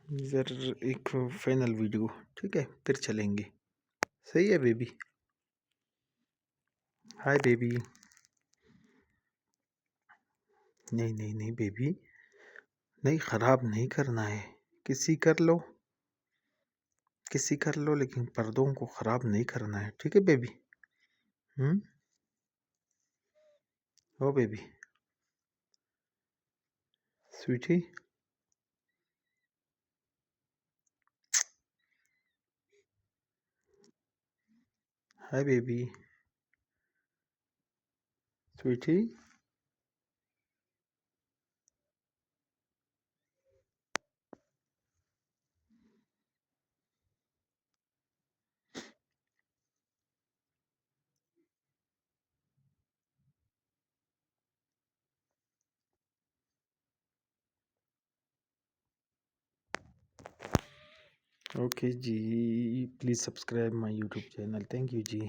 इधर एक final video, ठीक है, फिर चलेंगे। सही है बेबी? Hi baby. नहीं नहीं नहीं बेबी, नहीं, ख़राब नहीं करना है। किसी कर लो, किसी कर लो, लेकिन पर्दों को ख़राब नहीं करना है, ठीक है baby? Oh baby, sweetie. Hi baby, sweetie. Okay ji, please subscribe my YouTube channel. Thank you ji.